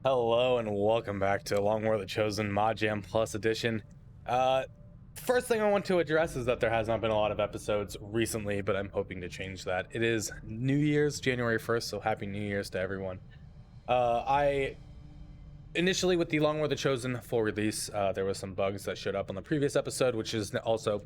Hello and welcome back to Long War the Chosen Mod Jam Plus Edition. First thing I want to address is that there has not been a lot of episodes recently, but I'm hoping to change that. It is New Year's, January 1st, so Happy New Year's to everyone. I initially, with the Long War the Chosen full release, there was some bugs that showed up on the previous episode, which is also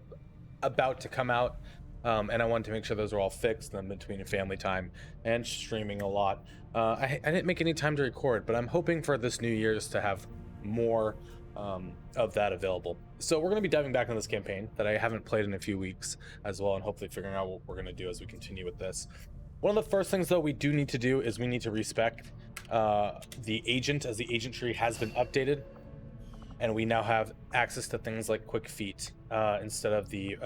about to come out. And I wanted to make sure those were all fixed in between family time and streaming a lot. I didn't make any time to record, but I'm hoping for this New Year's to have more of that available. So we're going to be diving back into this campaign that I haven't played in a few weeks as well, and hopefully figuring out what we're going to do as we continue with this. One of the first things, though, we do need to do is we need to respec the agent, as the agent tree has been updated. And we now have access to things like quick feet instead of the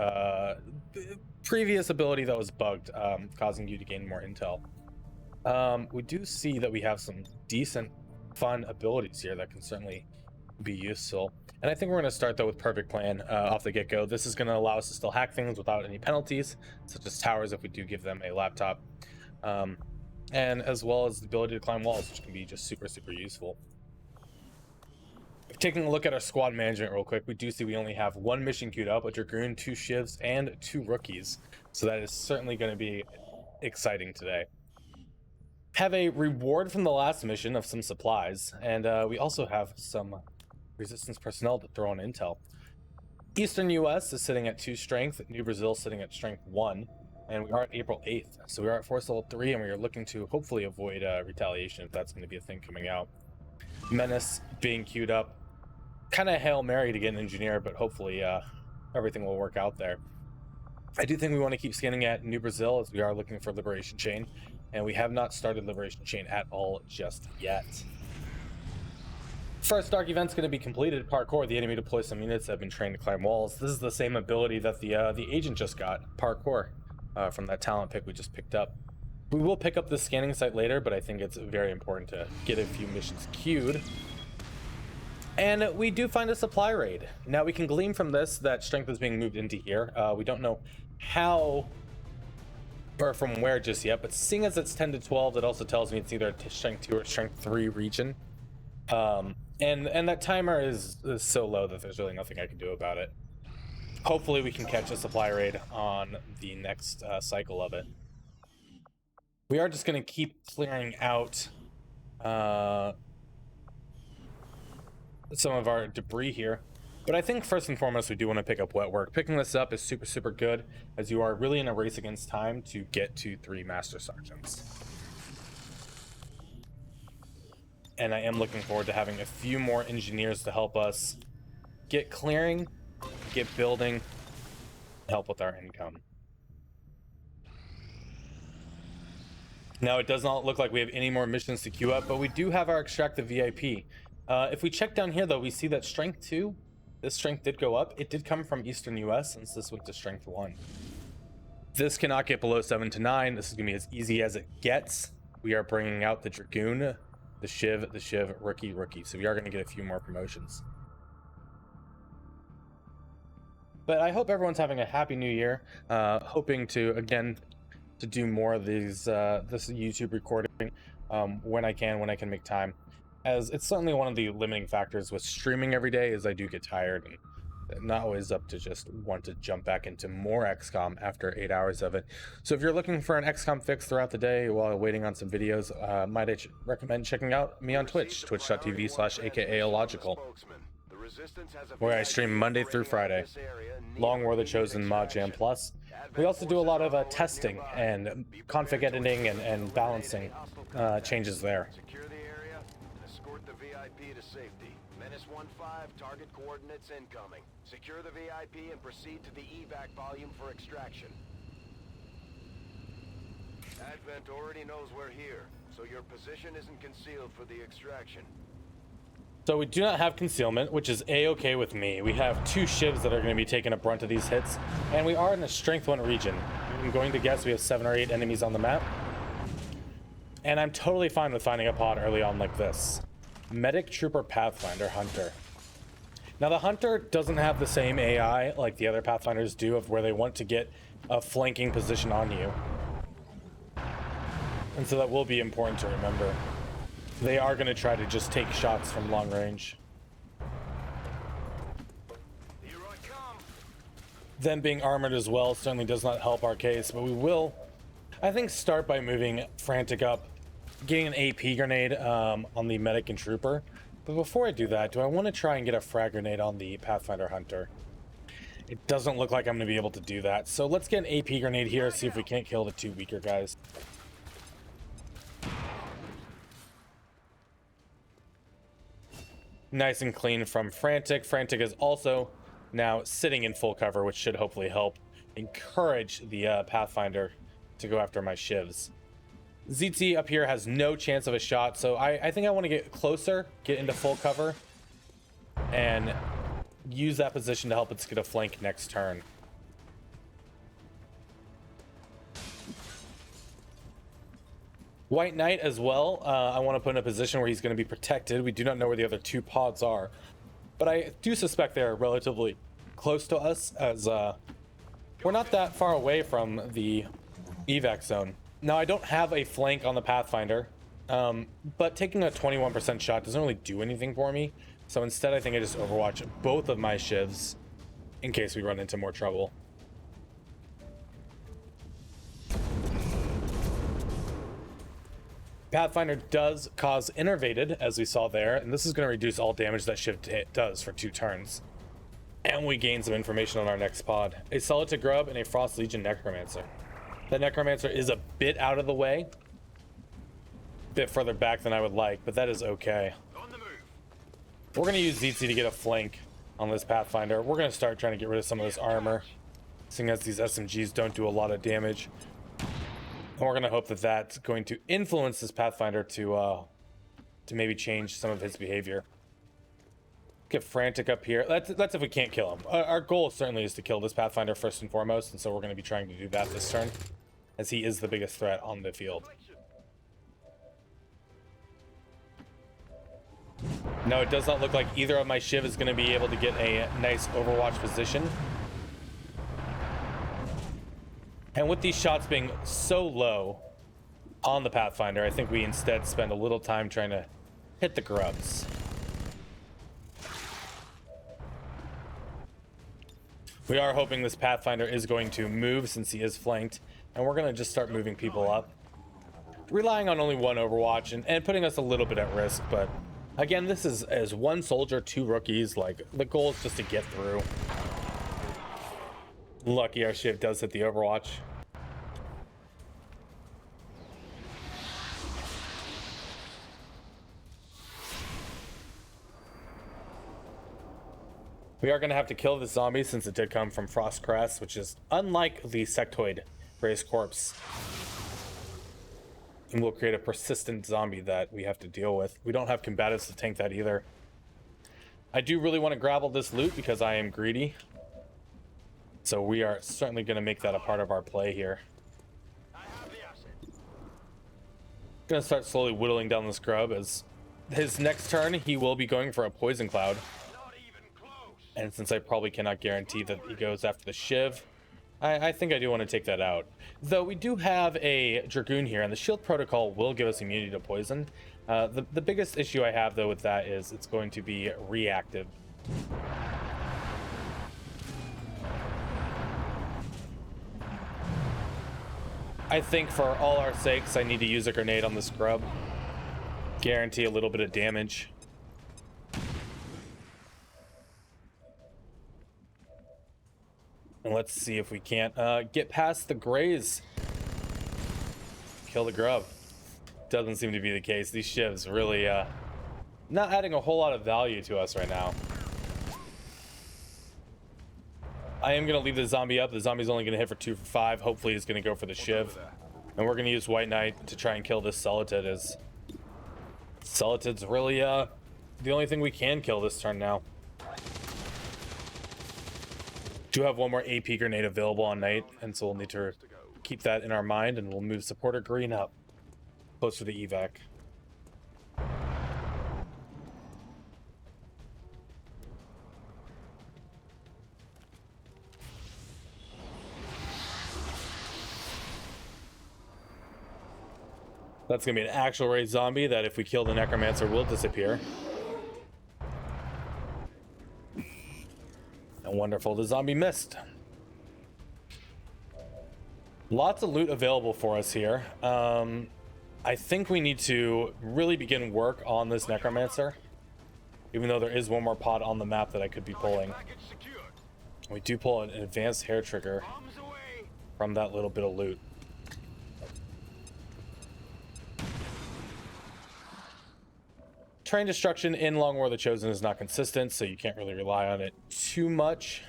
previous ability that was bugged, causing you to gain more intel. We do see that we have some decent, fun abilities here that can certainly be useful. And I think we're going to start, though, with Perfect Plan off the get-go. This is going to allow us to still hack things without any penalties, such as towers if we do give them a laptop. And as well as the ability to climb walls, which can be just super, super useful. Taking a look at our squad management real quick, we do see we only have one mission queued up, a Dragoon, 2 Shivs, and 2 rookies. So that is certainly going to be exciting today. Have a reward from the last mission of some supplies, and we also have some resistance personnel to throw on intel. Eastern US is sitting at 2 strength, New Brazil sitting at strength 1, and we are at April 8th. So we are at force level 3, and we are looking to hopefully avoid retaliation if that's going to be a thing coming out. Menace being queued up. Kind of Hail Mary to get an engineer, but hopefully everything will work out there. I do think we want to keep scanning at New Brazil as we are looking for Liberation Chain, and we have not started Liberation Chain at all just yet. First dark event's going to be completed. Parkour. The enemy deploys some units that have been trained to climb walls. This is the same ability that the agent just got, Parkour, from that talent pick we just picked up. We will pick up the scanning site later, but I think it's very important to get a few missions queued. And we do find a supply raid. Now we can glean from this that strength is being moved into here. We don't know how or from where just yet, but seeing as it's 10 to 12, it also tells me it's either a strength 2 or strength 3 region. And that timer is so low that there's really nothing I can do about it. Hopefully we can catch a supply raid on the next cycle of it. We are just going to keep clearing out some of our debris here, but I think first and foremost we do want to pick up wet work. Picking this up is super, super good, as you are really in a race against time to get to 3 master sergeants. And I am looking forward to having a few more engineers to help us get clearing, get building, help with our income. Now it does not look like we have any more missions to queue up, but we do have our extract the VIP. If we check down here, though, we see that strength 2, this strength did go up. It did come from Eastern US, since this went to strength 1. This cannot get below 7 to 9. This is going to be as easy as it gets. We are bringing out the Dragoon, the Shiv, rookie. So we are going to get a few more promotions. But I hope everyone's having a happy new year. Hoping to, again, to do more of these, this YouTube recording when I can make time. As it's certainly one of the limiting factors with streaming every day, is I do get tired and not always up to just want to jump back into more XCOM after 8 hours of it. So if you're looking for an XCOM fix throughout the day while waiting on some videos, might I recommend checking out me on Twitch, twitch.tv/AKA where I stream Monday through Friday. Long War the Chosen Mod Jam Plus. We also do a lot of testing and config editing and balancing changes there. VIP to safety. Menace 1-5, target coordinates incoming. Secure the VIP and proceed to the evac volume for extraction. Advent already knows we're here, so your position isn't concealed for the extraction. So we do not have concealment, which is a-okay with me. We have 2 Shivs that are going to be taking a brunt of these hits, and we are in a strength 1 region. I'm going to guess we have 7 or 8 enemies on the map, and I'm totally fine with finding a pod early on like this. Medic, Trooper, Pathfinder, Hunter. Now the Hunter doesn't have the same AI like the other Pathfinders do, of where they want to get a flanking position on you. And so that will be important to remember. They are going to try to just take shots from long range. Here I come. Them being armored as well certainly does not help our case, but we will, I think, start by moving Frantic up, getting an AP grenade on the medic and trooper. But before I do that, do I want to try and get a frag grenade on the Pathfinder Hunter? It doesn't look like I'm going to be able to do that. So let's get an AP grenade here, see if we can't kill the 2 weaker guys. Nice and clean from Frantic. Frantic is also now sitting in full cover, which should hopefully help encourage the Pathfinder to go after my shivs. ZT up here has no chance of a shot, so I think I want to get closer, get into full cover, and use that position to help us get a flank next turn. White Knight as well, I want to put in a position where he's going to be protected. We do not know where the other 2 pods are, but I do suspect they're relatively close to us, as we're not that far away from the evac zone. Now, I don't have a flank on the Pathfinder, but taking a 21% shot doesn't really do anything for me. So instead, I think I just overwatch both of my shivs in case we run into more trouble. Pathfinder does cause innervated, as we saw there, and this is going to reduce all damage that Shiv does for 2 turns. And we gain some information on our next pod. A Solid Grub and a Frost Legion Necromancer. The Necromancer is a bit out of the way. A bit further back than I would like, but that is okay. On the move. We're going to use ZT to get a flank on this Pathfinder. We're going to start trying to get rid of some of this armor, seeing as these SMGs don't do a lot of damage. And we're going to hope that that's going to influence this Pathfinder to maybe change some of his behavior. Get Frantic up here. That's if we can't kill him. Our goal certainly is to kill this Pathfinder first and foremost, and so we're going to be trying to do that this turn, as he is the biggest threat on the field. No, it does not look like either of my Shiv is going to be able to get a nice overwatch position. And with these shots being so low on the Pathfinder, I think we instead spend a little time trying to hit the grubs. We are hoping this Pathfinder is going to move since he is flanked, and we're going to just start moving people up. Relying on only 1 overwatch and putting us a little bit at risk, but again, this is as 1 soldier, 2 rookies. Like, the goal is just to get through. Lucky our Shiv does hit the overwatch. We are going to have to kill this zombie since it did come from Frost Crest, which is unlike the sectoid raised corpse. And we'll create a persistent zombie that we have to deal with. We don't have combatives to tank that either. I do really want to grapple this loot because I am greedy. So we are certainly going to make that a part of our play here. Going to start slowly whittling down this grub, as his next turn he will be going for a poison cloud. And since I probably cannot guarantee that he goes after the Shiv, I think I do want to take that out. Though we do have a Dragoon here, and the shield protocol will give us immunity to poison. The biggest issue I have though with that is it's going to be reactive. I think for all our sakes, I need to use a grenade on the scrub. Guarantee a little bit of damage. And let's see if we can't get past the graze. Kill the grub. Doesn't seem to be the case. These shivs really not adding a whole lot of value to us right now. I am going to leave the zombie up. The zombie's only going to hit for 2 for 5. Hopefully he's going to go for the Shiv. And we're going to use White Knight to try and kill this Solitid, as Solitid's really the only thing we can kill this turn now. Do have 1 more AP grenade available on Knight, and so we'll need to keep that in our mind, and we'll move Supporter Green up closer to the evac. That's gonna be an actual raid zombie that if we kill the necromancer will disappear. And wonderful, the zombie missed. Lots of loot available for us here. I think we need to really begin work on this necromancer, even though there is one more pod on the map that I could be pulling. We do pull an advanced hair trigger from that little bit of loot. Train destruction in Long War of the Chosen is not consistent, so you can't really rely on it too much.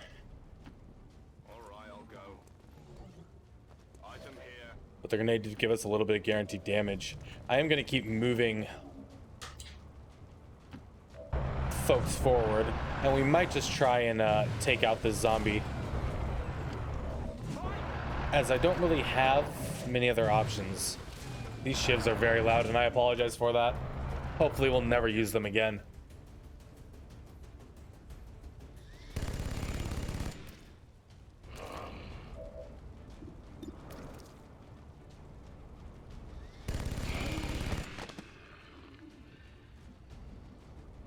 But the grenade did give us a little bit of guaranteed damage. I am going to keep moving folks forward, and we might just try and take out this zombie, as I don't really have many other options. These shivs are very loud, and I apologize for that. Hopefully we'll never use them again.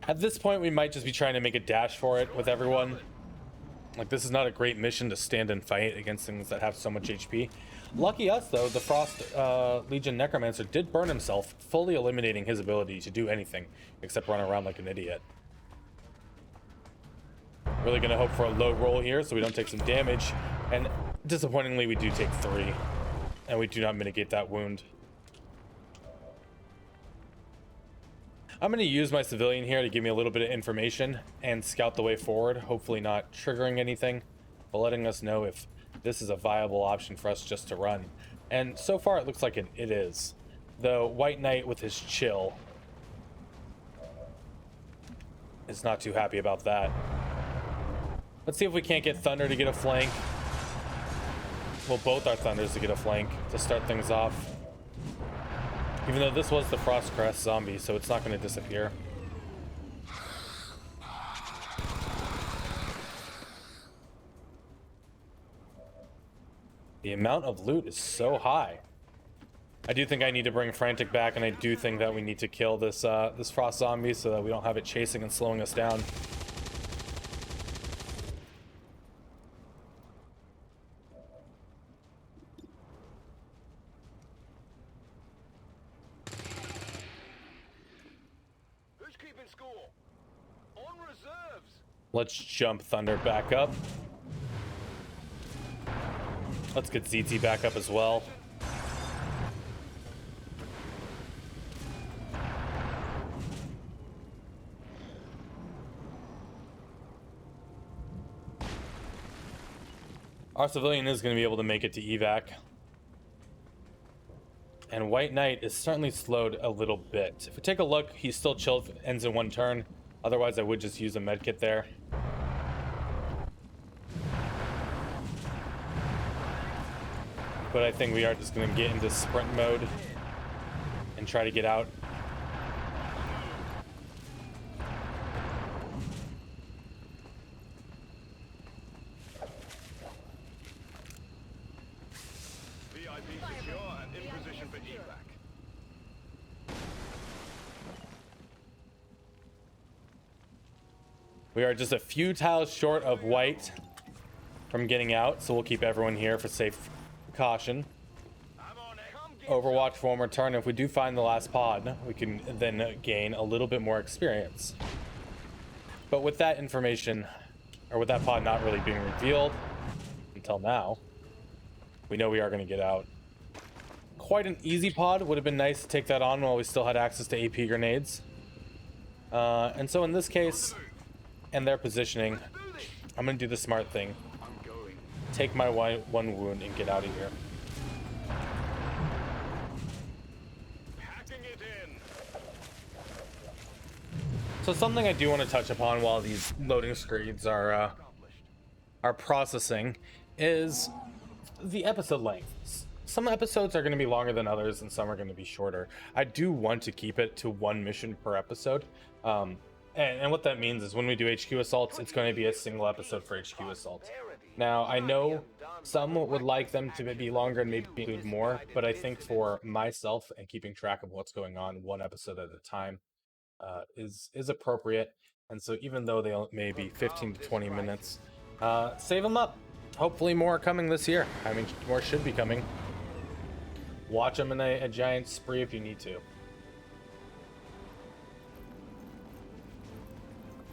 At this point, we might just be trying to make a dash for it with everyone. Like, this is not a great mission to stand and fight against things that have so much HP. Lucky us, though, the Frost Legion Necromancer did burn himself, fully eliminating his ability to do anything except run around like an idiot. Really gonna hope for a low roll here so we don't take some damage. And disappointingly, we do take 3. And we do not mitigate that wound. I'm going to use my civilian here to give me a little bit of information and scout the way forward, hopefully not triggering anything, but letting us know if this is a viable option for us just to run. And so far it looks like it is. The White Knight with his chill is not too happy about that. Let's see if we can't get Thunder to get a flank. Well, both our Thunders to get a flank to start things off. Even though this was the Frostcrest zombie, so it's not going to disappear. The amount of loot is so high. I do think I need to bring Frantic back, and I do think that we need to kill this this Frost zombie so that we don't have it chasing and slowing us down. Let's jump Thunder back up. Let's get ZT back up as well. Our civilian is going to be able to make it to evac. And White Knight is certainly slowed a little bit. If we take a look, he's still chilled, ends in 1 turn. Otherwise, I would just use a medkit there. But I think we are just going to get into sprint mode and try to get out. VIP secure and in position for evac. We are just a few tiles short of White from getting out, so we'll keep everyone here for safe caution. Overwatch for one more turn. If we do find the last pod, we can then gain a little bit more experience. But with that information, or with that pod not really being revealed until now, we know we are going to get out. Quite an easy pod. Would have been nice to take that on while we still had access to AP grenades. And so in this case, and their positioning, I'm going to do the smart thing. Take my one wound and get out of here. So something I do want to touch upon while these loading screens are processing is the episode length. Some episodes are going to be longer than others, and some are going to be shorter. I do want to keep it to 1 mission per episode. And what that means is when we do HQ assaults, it's going to be a single episode for HQ assault. Now, I know some would like them to be longer and maybe include more, but I think for myself and keeping track of what's going on one episode at a time is appropriate. And so even though they may be 15 to 20 minutes, save them up. Hopefully more are coming this year. I mean, more should be coming. Watch them in a giant spree if you need to.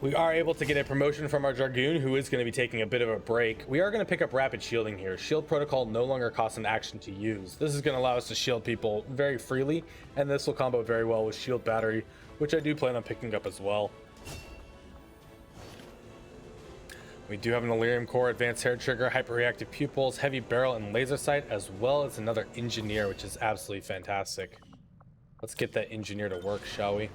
We are able to get a promotion from our Dragoon, who is going to be taking a bit of a break. We are going to pick up rapid shielding here. Shield protocol no longer costs an action to use. This is going to allow us to shield people very freely, and this will combo very well with shield battery, which I do plan on picking up as well. We do have an Illyrium core, advanced hair trigger, hyper-reactive pupils, heavy barrel, and laser sight, as well as another engineer, which is absolutely fantastic. Let's get that engineer to work, shall we?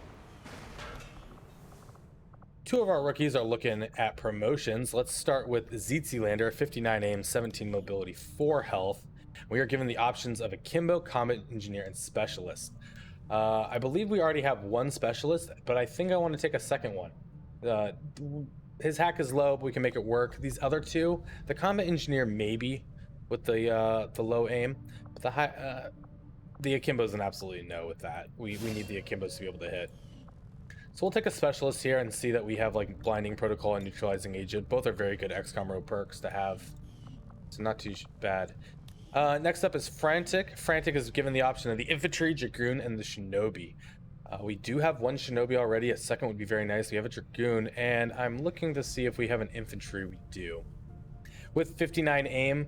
Two of our rookies are looking at promotions. Let's start with Zeetsilander, 59 aim, 17 mobility, 4 health. We are given the options of Akimbo, combat engineer, and specialist. I believe we already have one specialist, but I think I want to take a second one. His hack is low, but we can make it work. These other two, the combat engineer maybe with the low aim, but the Akimbo's an absolutely no with that. We need the Akimbos to be able to hit. So we'll take a specialist here and see that we have like blinding protocol and neutralizing agent. Both are very good XCOM row perks to have, so not too bad. Next up is Frantic. Frantic is given the option of the infantry, Dragoon, and the Shinobi. We do have one Shinobi already. A second would be very nice. We have a Dragoon, and I'm looking to see if we have an infantry. We do. With 59 aim,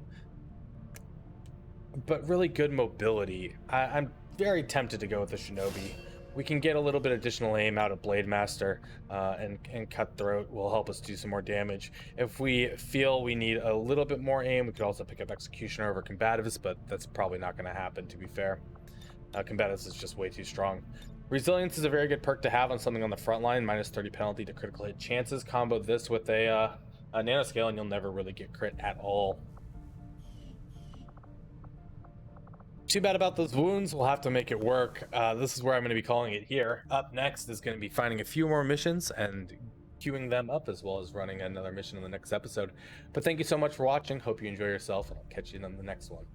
but really good mobility. I'm very tempted to go with the Shinobi. We can get a little bit additional aim out of Blade Master, and Cutthroat will help us do some more damage. If we feel we need a little bit more aim, we could also pick up Executioner over Combatives, but that's probably not going to happen, to be fair. Combatives is just way too strong. Resilience is a very good perk to have on something on the front line, minus 30 penalty to critical hit chances. Combo this with a nanoscale and you'll never really get crit at all. Too bad about those wounds. We'll have to make it work. This is where I'm going to be calling it here. Up next is going to be finding a few more missions and queuing them up, as well as running another mission in the next episode. But thank you so much for watching. Hope you enjoy yourself, and I'll catch you in the next one.